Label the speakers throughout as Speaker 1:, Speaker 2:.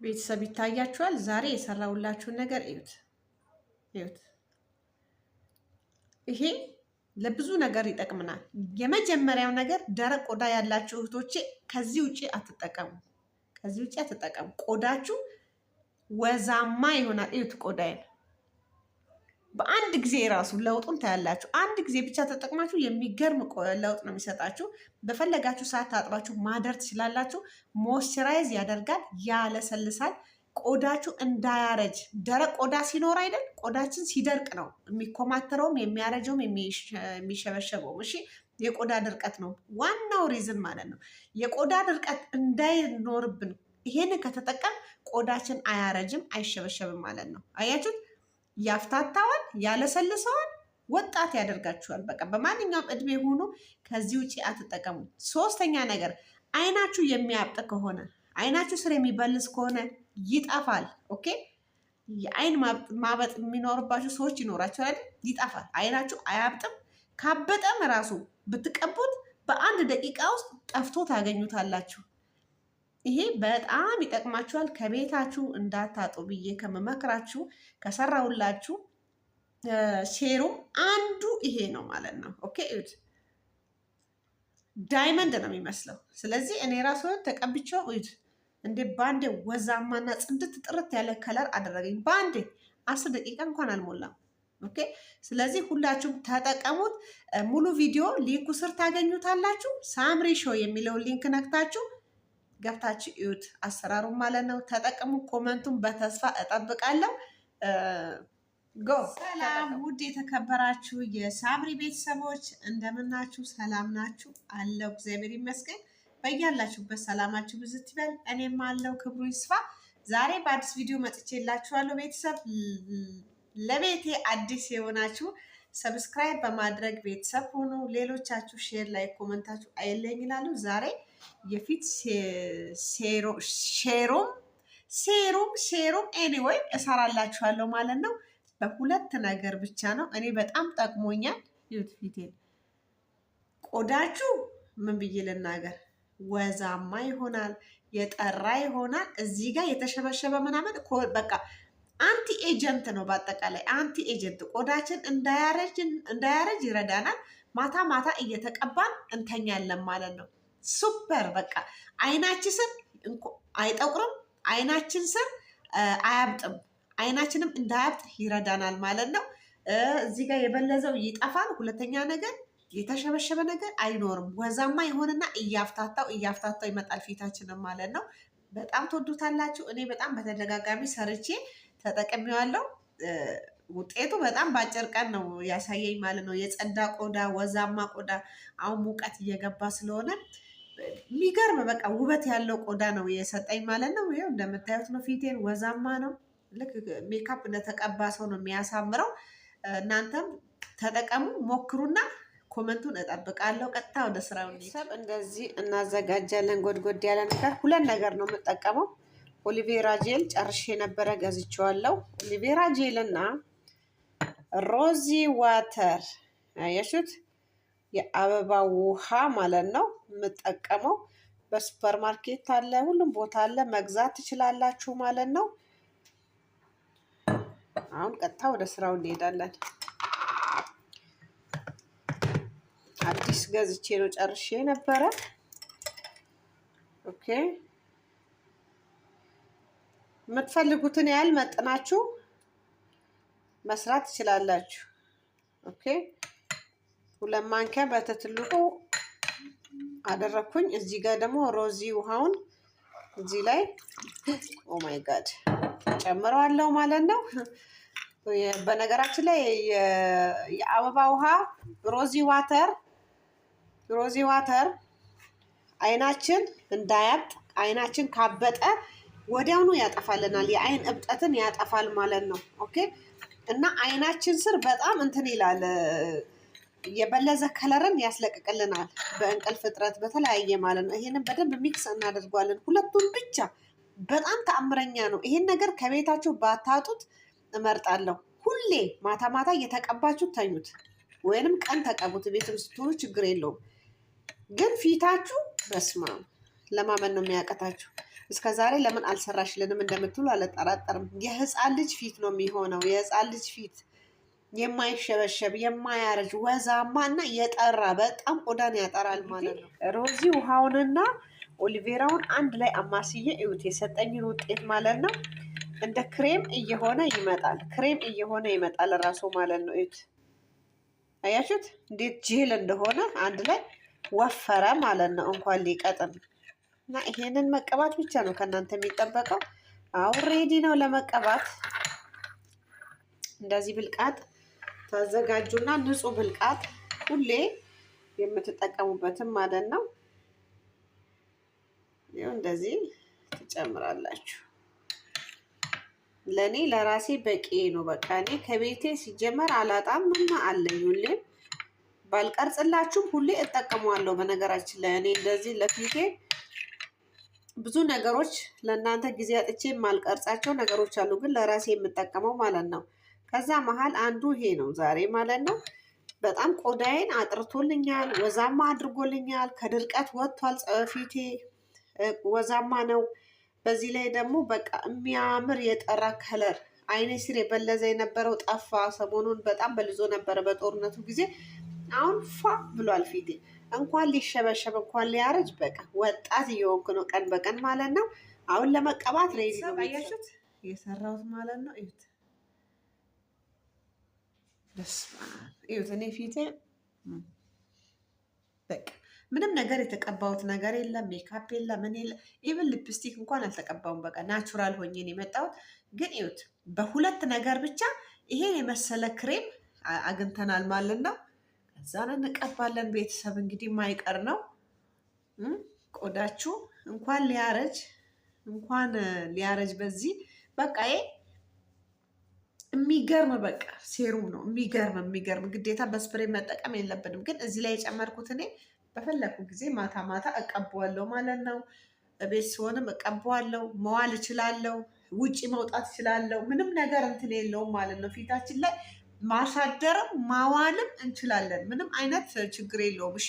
Speaker 1: ቤተሰብ ይታያችኋል። ዛሬ የሰራሁላችሁን ነገር እዩት እዩት። ይሄ ለብዙ ነገር ይጠቅምናል። የመጀመሪያው ነገር ደረቅ ቆዳ ያላችሁ እህቶቼ ከዚህ ውጪ አትጠቀሙ። ከዚህ ውጪ አትጠቀሙ። ቆዳችሁ ወዛማ ይሆናል። እዩት ቆዳዬን በአንድ ጊዜ ራሱ ለውጡን ታያላችሁ። አንድ ጊዜ ብቻ ተጠቅማችሁ የሚገርም ለውጥ ነው የሚሰጣችሁ። በፈለጋችሁ ሰዓት ታጥባችሁ ማደር ትችላላችሁ። ሞይስቸራይዝ ያደርጋል፣ ያለሰልሳል። ቆዳችሁ እንዳያረጅ። ደረቅ ቆዳ ሲኖር አይደል ቆዳችን ሲደርቅ ነው የሚኮማተረውም የሚያረጀውም የሚሸበሸበውም። እሺ የቆዳ ድርቀት ነው ዋናው ሪዝን ማለት ነው። የቆዳ ድርቀት እንዳይኖርብን ይሄንን ከተጠቀም ቆዳችን አያረጅም፣ አይሸበሸብም ማለት ነው። አያችሁት? ያፍታታዋል፣ ያለሰልሰዋል፣ ወጣት ያደርጋችኋል። በቃ በማንኛውም እድሜ ሆኖ ከዚህ ውጪ አትጠቀሙ። ሶስተኛ ነገር አይናችሁ የሚያብጥ ከሆነ አይናችሁ ስር የሚበልስ ከሆነ ይጠፋል። ኦኬ የአይን ማበጥ የሚኖርባችሁ ሰዎች ይኖራችኋል። ይጠፋል። አይናችሁ አያብጥም። ካበጠም ራሱ ብትቀቡት በአንድ ደቂቃ ውስጥ ጠፍቶ ታገኙታላችሁ። ይሄ በጣም ይጠቅማችኋል። ከቤታችሁ እንዳታጡ ብዬ ከመመክራችሁ ከሰራውላችሁ ሴሩም አንዱ ይሄ ነው ማለት ነው። ኦኬ እዩት፣ ዳይመንድ ነው የሚመስለው። ስለዚህ እኔ ራሱ ተቀብቼው እዩት እንዴ ባንዴ ወዛማና ጽድት ጥርት ያለ ከለር አደረገኝ። ባንዴ 10 ደቂቃ እንኳን አልሞላም። ኦኬ ስለዚህ ሁላችሁም ተጠቀሙት። ሙሉ ቪዲዮ ሊንኩ ስር ታገኙታላችሁ። ሳምሪ ሾው የሚለውን ሊንክ ነክታችሁ ገብታችሁ እዩት አሰራሩን ማለት ነው። ተጠቀሙ። ኮመንቱን በተስፋ እጠብቃለሁ። ጎ ሰላም ውድ የተከበራችሁ የሳምሪ ቤተሰቦች እንደምናችሁ? ሰላም ናችሁ? አለው እግዚአብሔር ይመስገን። በያላችሁበት ሰላማችሁ ብዝት ይበል። እኔም አለው ክብሩ ይስፋ። ዛሬ በአዲስ ቪዲዮ መጥቼላችኋለሁ። ቤተሰብ ለቤቴ አዲስ የሆናችሁ ሰብስክራይብ በማድረግ ቤተሰብ ሆኖ ሌሎቻችሁ ሼር ላይ ኮመንታችሁ አይለኝ ይላሉ። ዛሬ የፊት ሴሩም ኤኒዌይ እሰራላችኋለሁ ማለት ነው። በሁለት ነገር ብቻ ነው። እኔ በጣም ጠቅሞኛል። ይሁት ፊቴን ቆዳችሁ ምን ብዬ ልናገር፣ ወዛማ ይሆናል፣ የጠራ ይሆናል። እዚህ ጋር የተሸበሸበ ምናምን በቃ አንቲ ኤጀንት ነው። በአጠቃላይ አንቲ ኤጀንት ቆዳችን እንዳያረጅ ይረዳናል። ማታ ማታ እየተቀባን እንተኛለን ማለት ነው። ሱፐር በቃ አይናችን ስር አይጠቁርም፣ አይናችን ስር አያብጥም፣ አይናችንም እንዳያብጥ ይረዳናል ማለት ነው። እዚህ ጋር የበለዘው ይጠፋል። ሁለተኛ ነገር የተሸበሸበ ነገር አይኖርም። ወዛማ የሆነና እያፍታታው ይመጣል ፊታችንም ማለት ነው። በጣም ትወዱታላችሁ። እኔ በጣም በተደጋጋሚ ሰርቼ ተጠቅሜዋለሁ። ውጤቱ በጣም በአጭር ቀን ነው ያሳየኝ ማለት ነው። የጸዳ ቆዳ፣ ወዛማ ቆዳ። አሁን ሙቀት እየገባ ስለሆነ የሚገርም በቃ ውበት ያለው ቆዳ ነው የሰጠኝ ማለት ነው። ይኸው እንደምታዩት ነው። ፊቴን ወዛማ ነው። ልክ ሜካፕ እንደተቀባ ሰው ነው የሚያሳምረው። እናንተም ተጠቀሙ፣ ሞክሩና ኮመንቱን እጠብቃለሁ። ቀጥታ ወደ ስራው እንሂድ። እንደዚህ እናዘጋጃለን። ጎድጎድ ያለ ነገር ሁለት ነገር ነው የምጠቀመው። ኦሊቬራ ጄል ጨርሼ ነበረ ገዝቼዋለሁ። ኦሊቬራ ጄል እና ሮዚ ዋተር አያችሁት? የአበባ ውሃ ማለት ነው የምጠቀመው። በሱፐር ማርኬት አለ፣ ሁሉም ቦታ አለ፣ መግዛት ትችላላችሁ ማለት ነው። አሁን ቀጥታ ወደ ስራው እንሄዳለን። አዲስ ገዝቼ ነው ጨርሼ ነበረ። ኦኬ የምትፈልጉትን ያህል መጥናችሁ መስራት ትችላላችሁ። ኦኬ 2 ማንኪያ በትልቁ አደረኩኝ። እዚህ ጋር ደግሞ ሮዚ ውሃውን እዚህ ላይ ኦ ማይ ጋድ ጨምረዋለሁ ማለት ነው። በነገራችን ላይ የአበባ ውሃ ሮዚ ዋተር አይናችን እንዳያብጥ፣ አይናችን ካበጠ ወዲያውኑ ያጠፋልናል። የአይን እብጠትን ያጠፋል ማለት ነው። ኦኬ እና አይናችን ስር በጣም እንትን ይላል፣ የበለዘ ከለርን ያስለቅቅልናል። በእንቅልፍ እጥረት በተለያየ ማለት ነው። ይሄንን በደንብ ሚክስ እናደርገዋለን። ሁለቱን ብቻ በጣም ተአምረኛ ነው። ይሄን ነገር ከቤታችሁ ባታጡት እመርጣለሁ። ሁሌ ማታ ማታ እየተቀባችሁ ተኙት፣ ወይንም ቀን ተቀቡት። ቤትም ስትሆኑ ችግር የለውም። ግን ፊታችሁ በስማ ለማመን ነው የሚያቀታችሁ። እስከዛሬ ለምን አልሰራሽልንም እንደምትሉ አልጠራጠርም። የህፃን ልጅ ፊት ነው የሚሆነው። የህፃን ልጅ ፊት የማይሸበሸብ የማያረጅ ወዛማ እና የጠራ በጣም ቆዳን ያጠራል ማለት ነው። ሮዚ ውሃውንና ኦሊቬራውን አንድ ላይ አማስዬ እዩት የሰጠኝን ውጤት ማለት ነው። እንደ ክሬም እየሆነ ይመጣል። ክሬም እየሆነ ይመጣል ራሱ ማለት ነው። እዩት፣ አያችሁት እንዴት ጄል እንደሆነ አንድ ላይ ወፈረ ማለት ነው። እንኳን ሊቀጥን እና ይሄንን መቀባት ብቻ ነው ከእናንተ የሚጠበቀው። አሁን ሬዲ ነው ለመቀባት። እንደዚህ ብልቃጥ ታዘጋጁና ንጹህ ብልቃጥ ሁሌ የምትጠቀሙበትም ማለት ነው። ይኸው እንደዚህ ትጨምራላችሁ። ለእኔ ለራሴ በቂ ነው። በቃ እኔ ከቤቴ ሲጀመር አላጣም እና አለኝ። ሁሌም ባልቀርጽላችሁም ሁሌ እጠቀመዋለሁ። በነገራችን ላይ እኔ እንደዚህ ለፊቴ ብዙ ነገሮች ለእናንተ ጊዜ አጥቼ የማልቀርጻቸው ነገሮች አሉ፣ ግን ለራሴ የምጠቀመው ማለት ነው። ከዛ መሀል አንዱ ይሄ ነው ዛሬ ማለት ነው። በጣም ቆዳዬን አጥርቶልኛል፣ ወዛማ አድርጎልኛል። ከድርቀት ወጥቷል። ፊቴ ወዛማ ነው። በዚህ ላይ ደግሞ በቃ የሚያምር የጠራ ከለር፣ አይኔ ስር የበለዘ የነበረው ጠፋ። ሰሞኑን በጣም በልዞ ነበረ በጦርነቱ ጊዜ። አሁን ፏ ብሏል ፊቴ። እንኳን ሊሸበሸብ እንኳን ሊያረጅ በቃ ወጣት እየሆንኩ ነው ቀን በቀን ማለት ነው። አሁን ለመቀባት ሬዲ ነው። አያችሁት የሰራሁት ማለት ነው። እዩት፣ እዩት። እኔ ፊቴ በቃ ምንም ነገር የተቀባሁት ነገር የለም። ሜካፕ የለም፣ ምን የለም። ኢቭን ሊፕስቲክ እንኳን አልተቀባውም። በቃ ናቹራል ሆኜ ነው የመጣሁት። ግን እዩት በሁለት ነገር ብቻ ይሄን የመሰለ ክሬም አግኝተናል ማለት ነው። ከዛን እንቀባለን። ቤተሰብ እንግዲህ የማይቀር ነው። ቆዳችሁ እንኳን ሊያረጅ በዚህ በቃ የሚገርም በቃ ሴሩም ነው። የሚገርም ግዴታ በስፕሬ መጠቀም የለብንም። ግን እዚህ ላይ የጨመርኩት እኔ በፈለኩ ጊዜ ማታ ማታ እቀባዋለሁ ማለት ነው። ቤት ሲሆንም እቀባዋለሁ። መዋል እችላለሁ፣ ውጪ መውጣት እችላለሁ። ምንም ነገር እንትን የለውም ማለት ነው። ፊታችን ላይ ማሳደርም ማዋልም እንችላለን። ምንም አይነት ችግር የለውም። እሺ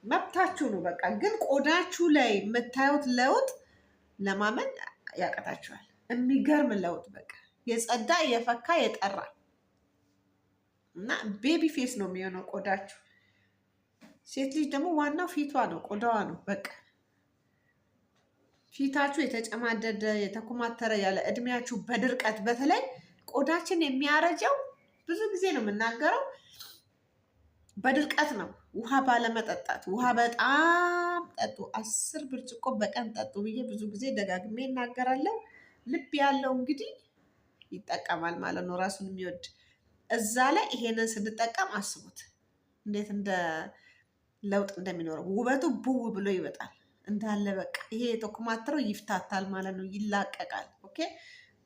Speaker 1: መብታችሁ ነው። በቃ ግን ቆዳችሁ ላይ የምታዩት ለውጥ ለማመን ያቀታችኋል። የሚገርም ለውጥ በቃ የጸዳ የፈካ የጠራ እና ቤቢ ፌስ ነው የሚሆነው ቆዳችሁ። ሴት ልጅ ደግሞ ዋናው ፊቷ ነው፣ ቆዳዋ ነው። በቃ ፊታችሁ የተጨማደደ የተኮማተረ ያለ እድሜያችሁ በድርቀት በተለይ ቆዳችን የሚያረጀው ብዙ ጊዜ ነው የምናገረው በድርቀት ነው። ውሃ ባለመጠጣት። ውሃ በጣም ጠጡ። 10 ብርጭቆ በቀን ጠጡ ብዬ ብዙ ጊዜ ደጋግሜ እናገራለሁ። ልብ ያለው እንግዲህ ይጠቀማል ማለት ነው፣ ራሱን የሚወድ እዛ ላይ ይሄንን ስንጠቀም አስቡት እንዴት እንደ ለውጥ እንደሚኖረው። ውበቱ ብው ብሎ ይወጣል እንዳለ በቃ ይሄ የተኮማተረው ይፍታታል ማለት ነው፣ ይላቀቃል። ኦኬ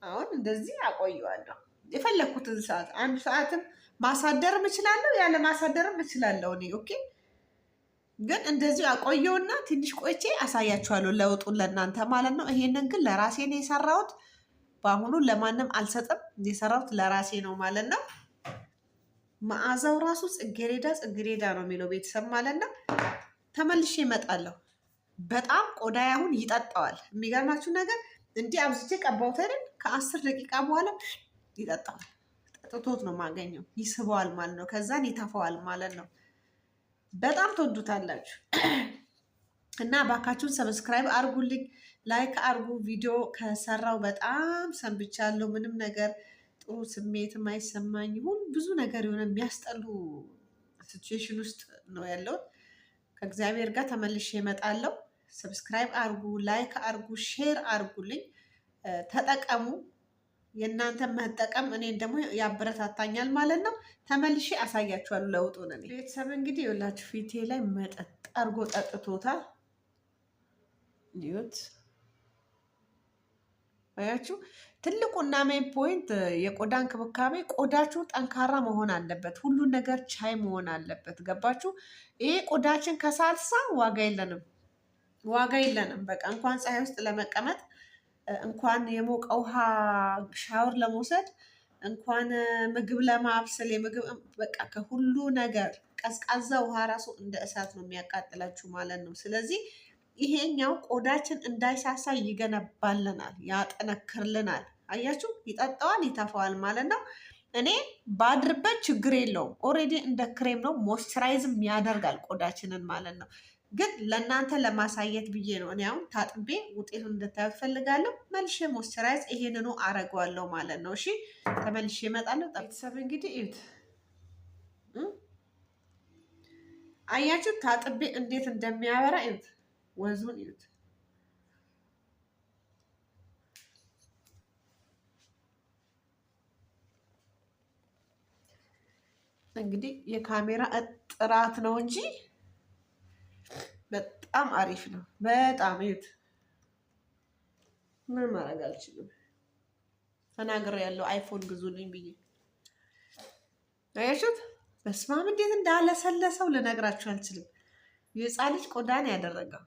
Speaker 1: አሁን እንደዚህ አቆየዋለሁ የፈለኩትን ሰዓት። 1 ሰዓትም ማሳደርም እችላለሁ፣ ያለ ማሳደርም እችላለሁ እኔ። ኦኬ ግን እንደዚህ አቆየውና ትንሽ ቆይቼ አሳያችኋለሁ ለውጡን ለእናንተ ማለት ነው። ይሄንን ግን ለራሴ ነው የሰራሁት። በአሁኑ ለማንም አልሰጥም። የሰራሁት ለራሴ ነው ማለት ነው። መዓዛው ራሱ ጽጌሬዳ ነው የሚለው ቤተሰብ ማለት ነው። ተመልሼ እመጣለሁ። በጣም ቆዳዬ አሁን ይጠጣዋል። የሚገርማችሁ ነገር እንዲህ አብዝቼ ቀባሁት አይደል? ከ10 ደቂቃ በኋላ ይጠጣዋል። ጠጥቶት ነው የማገኘው። ይስበዋል ማለት ነው። ከዛን ይተፋዋል ማለት ነው። በጣም ትወዱታላችሁ እና ባካችሁን ሰብስክራይብ አርጉልኝ፣ ላይክ አርጉ። ቪዲዮ ከሰራው በጣም ሰንብቻለሁ። ምንም ነገር ጥሩ ስሜት የማይሰማኝ ሁሉ ብዙ ነገር የሆነ የሚያስጠሉ ሲቹዌሽን ውስጥ ነው ያለሁት። ከእግዚአብሔር ጋር ተመልሼ እመጣለሁ። ሰብስክራይብ አርጉ፣ ላይክ አርጉ፣ ሼር አርጉልኝ። ተጠቀሙ። የእናንተ መጠቀም እኔን ደግሞ ያበረታታኛል ማለት ነው። ተመልሼ አሳያችኋለሁ ለውጡን። እኔ ቤተሰብ እንግዲህ የላችሁ ፊቴ ላይ መጠጥ አርጎ ጠጥቶታል። ይሁት አያችሁ። ትልቁና ሜን ፖይንት የቆዳ እንክብካቤ ቆዳችሁ ጠንካራ መሆን አለበት። ሁሉን ነገር ቻይ መሆን አለበት። ገባችሁ? ይሄ ቆዳችን ከሳልሳ ዋጋ የለንም። በቃ እንኳን ፀሐይ ውስጥ ለመቀመጥ እንኳን የሞቀ ውሃ ሻወር ለመውሰድ እንኳን ምግብ ለማብሰል በቃ ከሁሉ ነገር ቀዝቃዛ ውሃ ራሱ እንደ እሳት ነው የሚያቃጥላችሁ ማለት ነው። ስለዚህ ይሄኛው ቆዳችን እንዳይሳሳ ይገነባልናል፣ ያጠነክርልናል። አያችሁ፣ ይጠጣዋል፣ ይተፋዋል ማለት ነው። እኔ ባድርበት ችግር የለውም። ኦልሬዲ እንደ ክሬም ነው፣ ሞይስቸራይዝም ያደርጋል ቆዳችንን ማለት ነው። ግን ለእናንተ ለማሳየት ብዬ ነው። እኔ አሁን ታጥቤ ውጤቱን እንድታዩት ፈልጋለሁ። መልሼ ሞይስቸራይዝ ይሄንኑ አረገዋለሁ ማለት ነው። እሺ ተመልሼ እመጣለሁ። ቤተሰብ እንግዲህ እዩት፣ አያችሁ ታጥቤ እንዴት እንደሚያበራ እዩት፣ ወዙን እዩት። እንግዲህ የካሜራ ጥራት ነው እንጂ በጣም አሪፍ ነው። በጣም እዩት። ምን ማድረግ አልችልም። ተናግሬ ያለው አይፎን ግዙልኝ ብዬ አያችሁት። በስማም እንዴት እንዳለሰለሰው ልነግራችሁ አልችልም። የህፃን ልጅ ቆዳን ያደረገው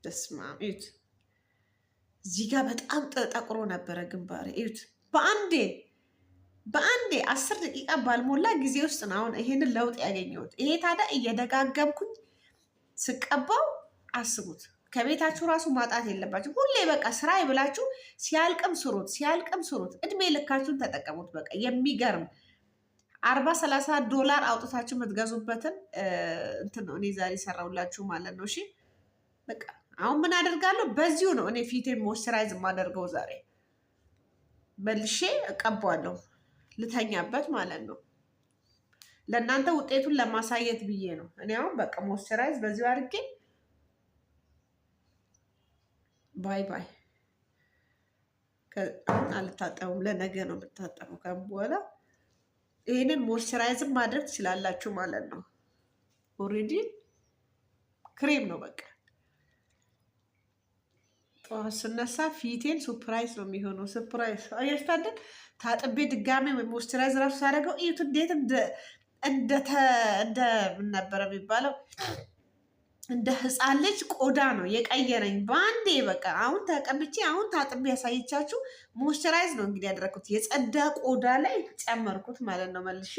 Speaker 1: በስማም እዩት። እዚህ ጋር በጣም ጠቁሮ ነበረ ግንባሬ። እዩት በአንዴ 10 ደቂቃ ባልሞላ ጊዜ ውስጥ ነው አሁን ይሄንን ለውጥ ያገኘሁት። ይሄ ታዲያ እየደጋገምኩኝ ስቀባው አስቡት። ከቤታችሁ ራሱ ማጣት የለባችሁ። ሁሌ በቃ ስራ ይብላችሁ፣ ሲያልቅም ስሩት፣ እድሜ ልካችሁን ተጠቀሙት። በቃ የሚገርም $40-30 አውጥታችሁ የምትገዙበትን እንትን ነው እኔ ዛሬ ሰራሁላችሁ ማለት ነው። እሺ በቃ አሁን ምን አደርጋለሁ? በዚሁ ነው እኔ ፊቴን ሞይስቸራይዝ የማደርገው። ዛሬ መልሼ እቀባዋለሁ ልተኛበት ማለት ነው። ለእናንተ ውጤቱን ለማሳየት ብዬ ነው። እኔ አሁን በቃ ሞይስቸራይዝ በዚሁ አድርጌ ባይ ባይ። አልታጠቡም፣ ለነገ ነው የምታጠበው። ከም በኋላ ይህንን ሞይስቸራይዝም ማድረግ ትችላላችሁ ማለት ነው። ኦልሬዲ ክሬም ነው በቃ። ጠዋት ስነሳ ፊቴን ሱፕራይዝ ነው የሚሆነው። ሱፕራይዝ አያስታደን። ታጥቤ ድጋሜ ሞይስቸራይዝ ራሱ ሳደርገው እዩት እንዴት እንደ ምን ነበረ የሚባለው እንደ ህፃን ልጅ ቆዳ ነው የቀየረኝ በአንዴ። በቃ አሁን ተቀብቼ አሁን ታጥቤ ያሳየቻችሁ ሞይስቸራይዝ ነው እንግዲህ ያደረኩት። የጸዳ ቆዳ ላይ ጨመርኩት ማለት ነው። መልሼ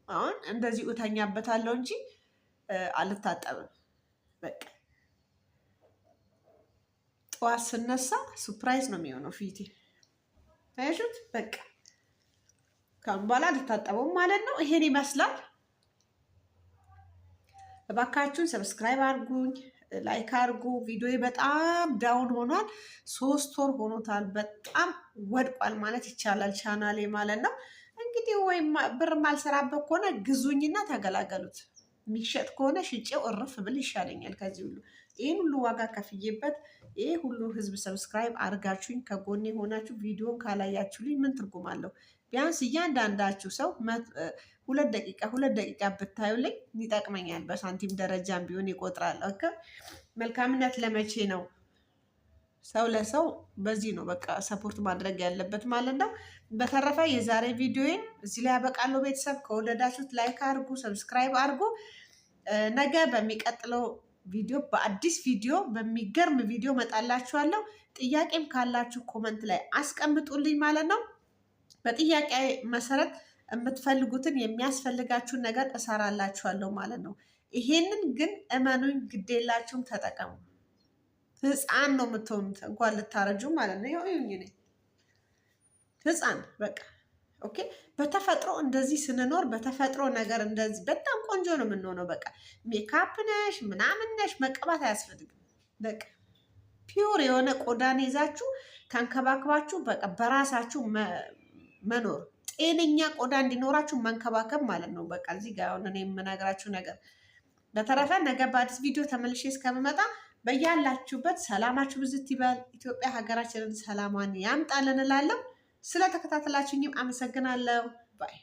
Speaker 1: አሁን እንደዚህ እተኛበታለሁ እንጂ አልታጠብም። በቃ ጠዋት ስነሳ ሱፕራይዝ ነው የሚሆነው ፊቴ። አያችሁት? በቃ ካሁን በኋላ አልታጠበውም ማለት ነው። ይሄን ይመስላል። እባካችሁን ሰብስክራይብ አድርጉኝ፣ ላይክ አድርጉ። ቪዲዮ በጣም ዳውን ሆኗል። 3 ወር ሆኖታል። በጣም ወድቋል ማለት ይቻላል ቻናሌ ማለት ነው። እንግዲህ ወይም ብር ማልሰራበት ከሆነ ግዙኝና ተገላገሉት። የሚሸጥ ከሆነ ሽጬው እርፍ ብል ይሻለኛል ከዚህ ሁሉ። ይህን ሁሉ ዋጋ ከፍዬበት ይህ ሁሉ ህዝብ ሰብስክራይብ አድርጋችሁኝ ከጎኔ ሆናችሁ ቪዲዮን ካላያችሁልኝ ምን ትርጉም አለው? ቢያንስ እያንዳንዳችሁ ሰው 2 ደቂቃ ብታዩልኝ ይጠቅመኛል። በሳንቲም ደረጃም ቢሆን ይቆጥራል። መልካምነት ለመቼ ነው? ሰው ለሰው በዚህ ነው በቃ ሰፖርት ማድረግ ያለበት ማለት ነው። በተረፈ የዛሬ ቪዲዮዬን እዚህ ላይ ያበቃለሁ። ቤተሰብ ከወደዳችሁት ላይክ አድርጉ፣ ሰብስክራይብ አድርጉ። ነገ በሚቀጥለው ቪዲዮ በአዲስ ቪዲዮ በሚገርም ቪዲዮ መጣላችኋለሁ። ጥያቄም ካላችሁ ኮመንት ላይ አስቀምጡልኝ ማለት ነው። በጥያቄ መሰረት የምትፈልጉትን የሚያስፈልጋችሁን ነገር እሰራላችኋለሁ ማለት ነው። ይሄንን ግን እመኑኝ ግዴላችሁም ተጠቀሙ። ህፃን ነው የምትሆኑት እንኳን ልታረጁ ማለት ነው። ይሁኝ ነኝ ህፃን በቃ ኦኬ። በተፈጥሮ እንደዚህ ስንኖር በተፈጥሮ ነገር እንደዚህ በጣም ቆንጆ ነው የምንሆነው። በቃ ሜካፕ ነሽ ምናምን ነሽ መቀባት አያስፈልግም። በቃ ፒውር የሆነ ቆዳን ይዛችሁ ተንከባክባችሁ በቃ በራሳችሁ መኖር፣ ጤነኛ ቆዳ እንዲኖራችሁ መንከባከብ ማለት ነው። በቃ እዚህ ጋር አሁን እኔ የምነግራችሁ ነገር። በተረፈ ነገ በአዲስ ቪዲዮ ተመልሼ እስከምመጣ በያላችሁበት ሰላማችሁ ብዝት ይበል። ኢትዮጵያ ሀገራችንን ሰላሟን ያምጣልን እላለሁ። ስለተከታተላችሁኝም አመሰግናለሁ። ባይ